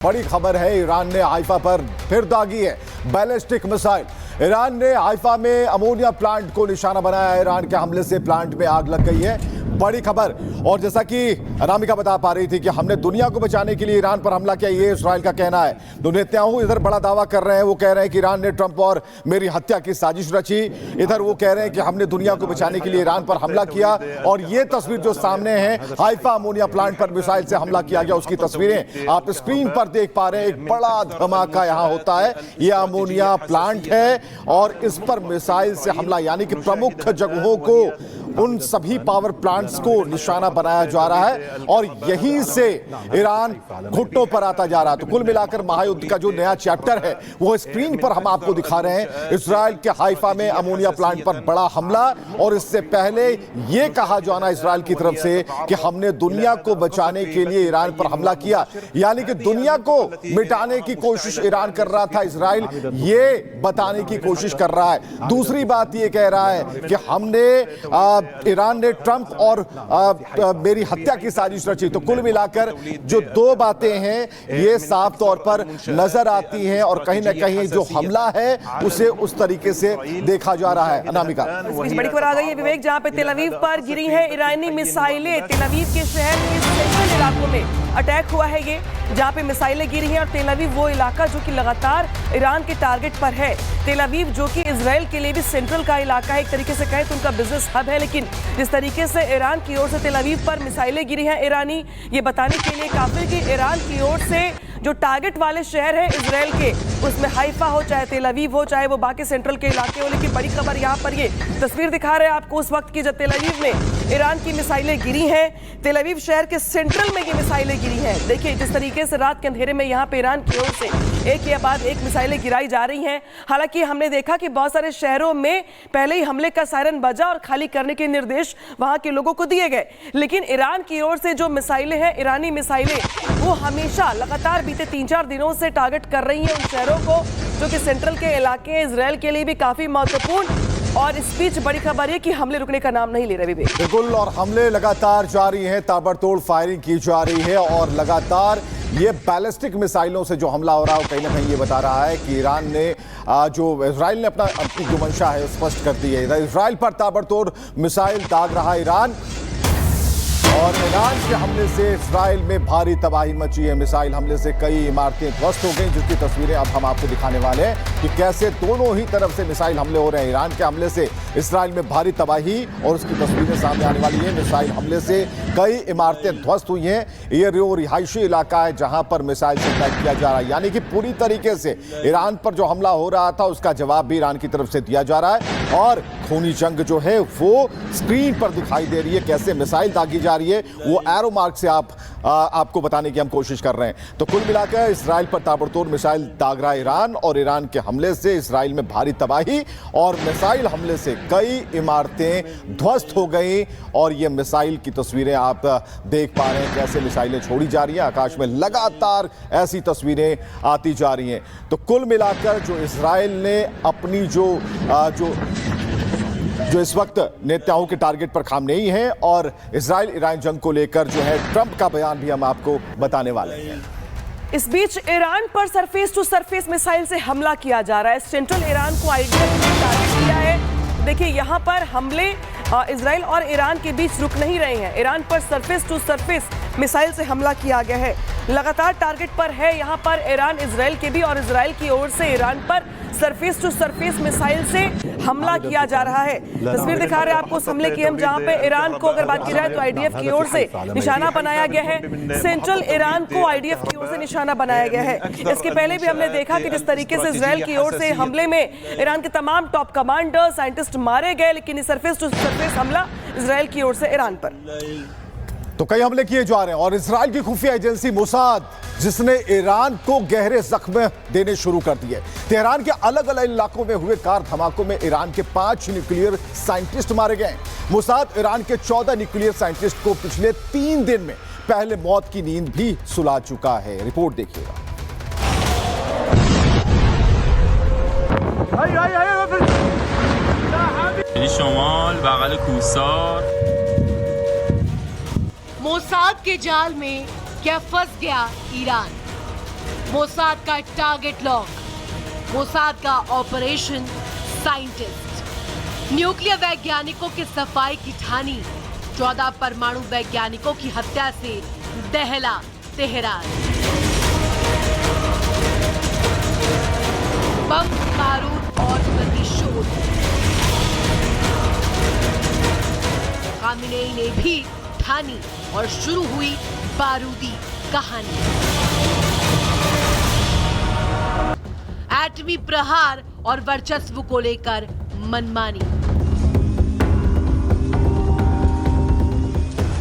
बड़ी खबर है, ईरान ने हाइफा पर फिर दागी है बैलिस्टिक मिसाइल। ईरान ने हाइफा में अमोनिया प्लांट को निशाना बनाया है। ईरान के हमले से प्लांट में आग लग गई है, बड़ी खबर। और जैसा कि अनामिका बता पा रही थी कि हमने दुनिया को बचाने के लिए ईरान पर हमला किया, ये इस्राइल का कहना है। नेतन्याहू इधर बड़ा दावा कर रहे हैं, वो कह रहे हैं कि ईरान ने ट्रंप और मेरी हत्या की साजिश रची। इधर वो कह रहे हैं कि हमने दुनिया को बचाने के लिए ईरान पर हमला किया। और ये तस्वीर जो सामने है, हाइफा अमोनिया प्लांट पर मिसाइल से हमला किया गया, उसकी तस्वीरें आप स्क्रीन पर देख पा रहे हैं। एक बड़ा धमाका यहां होता है, यह अमोनिया प्लांट है और इस पर मिसाइल से हमला, यानी कि प्रमुख जगहों को, उन सभी पावर प्लांट्स को निशाना बनाया जा रहा है और यहीं से ईरान घुटनों पर आता जा रहा है। तो कुल मिलाकर महायुद्ध का जो नया चैप्टर है वो स्क्रीन पर हम आपको दिखा रहे हैं। इजराइल के हाइफा में अमोनिया प्लांट पर बड़ा हमला, और इससे पहले यह कहा जाना इजराइल की तरफ से कि हमने दुनिया को बचाने के लिए ईरान पर हमला किया, यानी कि दुनिया को मिटाने की कोशिश ईरान कर रहा था, इजराइल ये बताने की कोशिश कर रहा है। दूसरी बात यह कह रहा है कि हमने ईरान ने ट्रंप और मेरी हत्या की साजिश रची। तो कुल मिलाकर जो दो बातें हैं ये साफ तौर पर नजर आती हैं और कहीं ना कहीं जो हमला है उसे उस तरीके से देखा जा रहा है। अनामिका, बड़ी खबर आ गई है विवेक, जहां पे तेल अवीव पर गिरी है ईरानी मिसाइलें। तेल अवीव के शहर के सेंट्रल इलाकों में अटैक हुआ है ये, जहां पे मिसाइलें गिरी हैं। और तेल अवीव वो इलाका जो कि लगातार ईरान के टारगेट पर है। तेल अवीव जो कि इजराइल के लिए भी सेंट्रल का इलाका है, एक तरीके से कहें तो उनका बिजनेस हब है। लेकिन जिस तरीके से ईरान की ओर से तेल अवीव पर मिसाइलें गिरी हैं ईरानी, ये बताने के लिए काफी कि ईरान की ओर से जो टारगेट वाले शहर है इजराइल के, उसमें हाइफा हो, चाहे तेल अवीव हो, चाहे वो बाकी सेंट्रल के इलाके हो। लेकिन बड़ी खबर यहाँ पर ये तस्वीर दिखा रहे हैं आपको उस वक्त की जब तेल अवीव में ईरान की मिसाइलें गिरी हैं। तेल अवीव शहर के सेंट्रल में ये मिसाइलें गिरी हैं। देखिए जिस तरीके से रात के अंधेरे में यहाँ पे ईरान की ओर से एक के बाद एक मिसाइलें गिराई जा रही हैं। हालांकि हमने देखा कि बहुत सारे शहरों में पहले ही हमले का सायरन बजा और खाली करने के निर्देश वहां के लोगों को दिए गए। लेकिन ईरान की ओर से जो मिसाइलें हैं, ईरानी मिसाइलें, वो हमेशा लगातार बीते 3-4 दिनों से टारगेट कर रही हैं उन शहरों को जो कि सेंट्रल के इलाके हैं, इजराइल के लिए भी काफी महत्वपूर्ण। और इस बीच बड़ी खबर है कि हमले रुकने का नाम नहीं ले रहे विवेक। बिल्कुल, और हमले लगातार जारी हैं, ताबड़तोड़ फायरिंग की जा रही है और लगातार ये बैलिस्टिक मिसाइलों से जो हमला हो रहा है कहीं ना कहीं ये बता रहा है कि ईरान ने जो इजराइल ने अपनी जो मंशा है स्पष्ट कर दी है। इजराइल पर ताबड़तोड़ मिसाइल दाग रहा ईरान, और ईरान के हमले से इजराइल में भारी तबाही मची है। मिसाइल हमले से कई इमारतें ध्वस्त हो गई, जिसकी तस्वीरें अब हम आपको दिखाने वाले हैं कि कैसे दोनों ही तरफ से मिसाइल हमले हो रहे हैं। ईरान के हमले से इजराइल में भारी तबाही और उसकी तस्वीरें सामने आने वाली है। मिसाइल हमले से कई इमारतें ध्वस्त हुई हैं। ये रिहायशी इलाका है जहां पर मिसाइल से अटैक किया जा रहा है, यानी कि पूरी तरीके से ईरान पर जो हमला हो रहा था उसका जवाब भी ईरान की तरफ से दिया जा रहा है। और खूनी जंग जो है वो स्क्रीन पर दिखाई दे रही है, कैसे मिसाइल दागी जा रही है, वो एरो मार्क से आपको बताने की हम कोशिश कर रहे हैं। तो कुल मिलाकर इजराइल पर ताबड़तोड़ मिसाइल दाग रहा है ईरान, और ईरान के हमले से इजराइल में भारी तबाही और मिसाइल हमले से कई इमारतें ध्वस्त हो गई। और ये मिसाइल की तस्वीरें आप देख पा रहे हैं, कैसे मिसाइलें छोड़ी जा रही हैं, आकाश में लगातार ऐसी तस्वीरें आती जा रही हैं। तो कुल मिलाकर जो इजराइल ने अपनी जो इस वक्त नेतन्याहू के टारगेट पर खामनेई है, और इजराइल ईरान जंग को लेकर जो है ट्रंप का बयान भी हम आपको बताने वाले हैं। इस बीच ईरान पर सरफेस टू सरफेस मिसाइल से हमला किया जा रहा है। सेंट्रल ईरान को आईडीएफ ने टारगेट किया है। देखिए यहाँ पर हमले इजराइल और ईरान के बीच रुक नहीं रहे हैं। ईरान पर सरफेस टू सरफेस मिसाइल से हमला किया गया है, लगातार टारगेट पर है यहाँ पर ईरान, इजराइल के भी, और इजराइल की ओर से ईरान पर सरफेस टू सरफेस मिसाइल से हमला किया जा रहा है। तस्वीर दिखा रहे हैं आपको उस हमले की हम, जहां पे ईरान को अगर बात की जाए तो आईडीएफ की ओर से निशाना बनाया गया है। सेंट्रल ईरान को आईडीएफ की ओर से निशाना बनाया गया है। इसके पहले भी हमने देखा कि जिस तरीके से इजराइल की ओर से हमले में ईरान के तमाम टॉप कमांडर, साइंटिस्ट मारे गए, लेकिन ये सरफेस टू सरफेस हमला इजराइल की ओर से ईरान पर। तो कई हमले किए जा रहे हैं, और इजराइल की खुफिया एजेंसी मोसाद, जिसने ईरान को गहरे जख्म देने शुरू कर दिए। तेहरान के अलग अलग इलाकों में हुए कार धमाकों में ईरान के 5 न्यूक्लियर साइंटिस्ट मारे गए। मोसाद ईरान के 14 न्यूक्लियर साइंटिस्ट को पिछले 3 दिन में पहले मौत की नींद भी सुला चुका है। रिपोर्ट देखिएगा। मोसाद के जाल में क्या फंस गया ईरान। मोसाद का टारगेट लॉक, मोसाद का ऑपरेशन साइंटिस्ट, न्यूक्लियर वैज्ञानिकों की सफाई की ठानी, 14 परमाणु वैज्ञानिकों की हत्या से दहला तेहरान, बम बारूद और प्रतिशोध, खामिनेई ने भी ठानी और शुरू हुई बारूदी कहानी। एटमी प्रहार और वर्चस्व को लेकर मनमानी।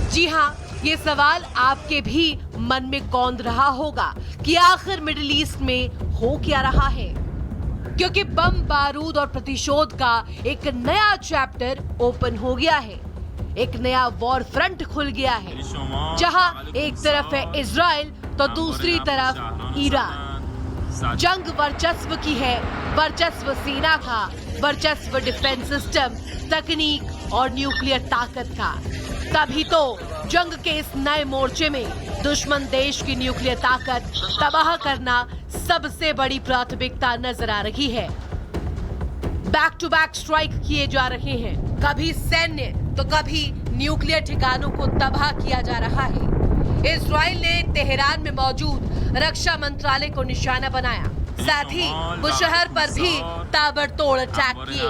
जी हां, ये सवाल आपके भी मन में कौंध रहा होगा कि आखिर मिडिल ईस्ट में हो क्या रहा है, क्योंकि बम बारूद और प्रतिशोध का एक नया चैप्टर ओपन हो गया है। एक नया वॉर फ्रंट खुल गया है, जहां एक तरफ है इजराइल तो दूसरी तरफ ईरान। जंग वर्चस्व की है, वर्चस्व सेना का, वर्चस्व डिफेंस सिस्टम, तकनीक और न्यूक्लियर ताकत का। तभी तो जंग के इस नए मोर्चे में दुश्मन देश की न्यूक्लियर ताकत तबाह करना सबसे बड़ी प्राथमिकता नजर आ रही है। बैक टू बैक स्ट्राइक किए जा रहे हैं, कभी सैन्य तो कभी न्यूक्लियर ठिकानों को तबाह किया जा रहा है। इजराइल ने तेहरान में मौजूद रक्षा मंत्रालय को निशाना बनाया, साथ ही बुशहर पर भी ताबड़तोड़ अटैक किए,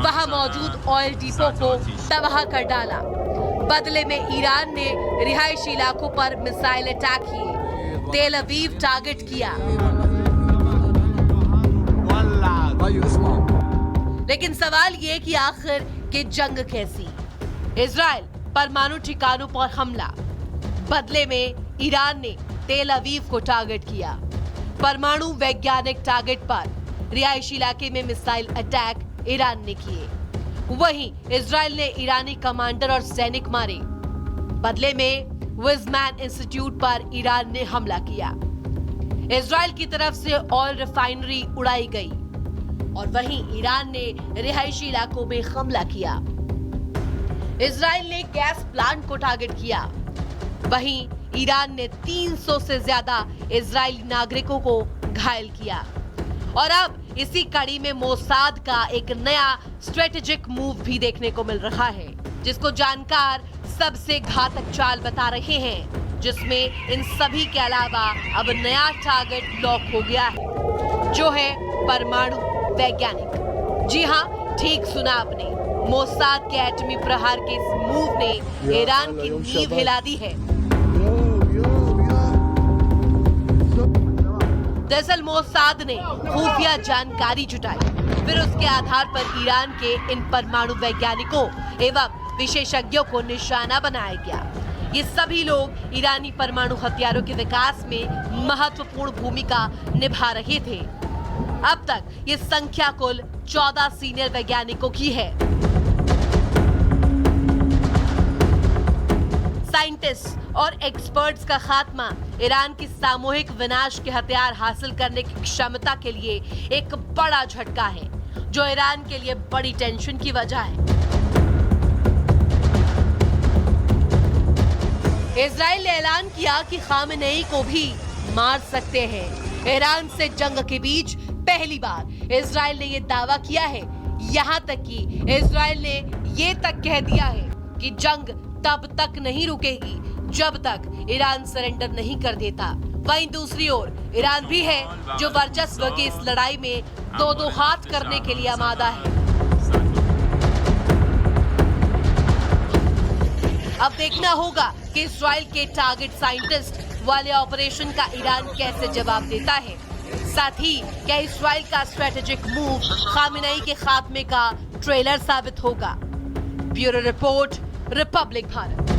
वहां मौजूद ऑयल डिपो को तबाह कर डाला। बदले में ईरान ने रिहायशी इलाकों पर मिसाइल अटैक किए, तेल अवीव टारगेट किया। लेकिन सवाल ये कि आखिर कि जंग कैसी? इजराइल परमाणु ठिकानों पर हमला, बदले में ईरान ने तेल अवीव को टारगेट किया। परमाणु वैज्ञानिक टारगेट पर रिहायशी इलाके में मिसाइल अटैक ईरान ने किए। वहीं इजराइल ने ईरानी कमांडर और सैनिक मारे। बदले में विज़मैन इंस्टीट्यूट पर ईरान ने हमला किया। इजराइल की तरफ से ऑयल रिफाइनरी उड़ाई गई और वहीं ईरान ने रिहायशी इलाकों में हमला किया। इजराइल ने गैस प्लांट को टारगेट किया, वहीं ईरान ने 300 से ज्यादा इजरायली नागरिकों को घायल किया। और अब इसी कड़ी में मोसाद का एक नया स्ट्रेटेजिक मूव भी देखने को मिल रहा है, जिसको जानकार सबसे घातक चाल बता रहे हैं, जिसमें इन सभी के अलावा अब नया टारगेट लॉक हो गया है, जो है परमाणु वैज्ञानिक। जी हाँ, ठीक सुना आपने, मोसाद के एटमी प्रहार के इस मूव ने ईरान की नींव हिला दी है। दरअसल मोसाद ने खुफिया जानकारी जुटाई, फिर उसके आधार पर ईरान के इन परमाणु वैज्ञानिकों एवं विशेषज्ञों को निशाना बनाया गया। ये सभी लोग ईरानी परमाणु हथियारों के विकास में महत्वपूर्ण भूमिका निभा रहे थे। अब तक ये संख्या कुल 14 सीनियर वैज्ञानिकों की है। साइंटिस्ट और एक्सपर्ट्स का खात्मा ईरान की सामूहिक विनाश के हथियार हासिल करने की क्षमता के लिए एक बड़ा झटका है, जो ईरान के लिए बड़ी टेंशन की वजह है। इजराइल ने ऐलान किया कि खामेनेई को भी मार सकते हैं। ईरान से जंग के बीच पहली बार इजराइल ने यह दावा किया है। यहाँ तक कि इजराइल ने ये तक कह दिया है कि जंग तब तक नहीं रुकेगी जब तक ईरान सरेंडर नहीं कर देता। वहीं दूसरी ओर ईरान भी है, जो वर्चस्व की इस लड़ाई में दो हाथ करने के लिए आमादा है। अब देखना होगा कि इजराइल के टारगेट साइंटिस्ट वाले ऑपरेशन का ईरान कैसे जवाब देता है। साथ ही क्या इजराइल का स्ट्रेटेजिक मूव खामेनेई के खात्मे का ट्रेलर साबित होगा? Bureau report, Republic Bharat.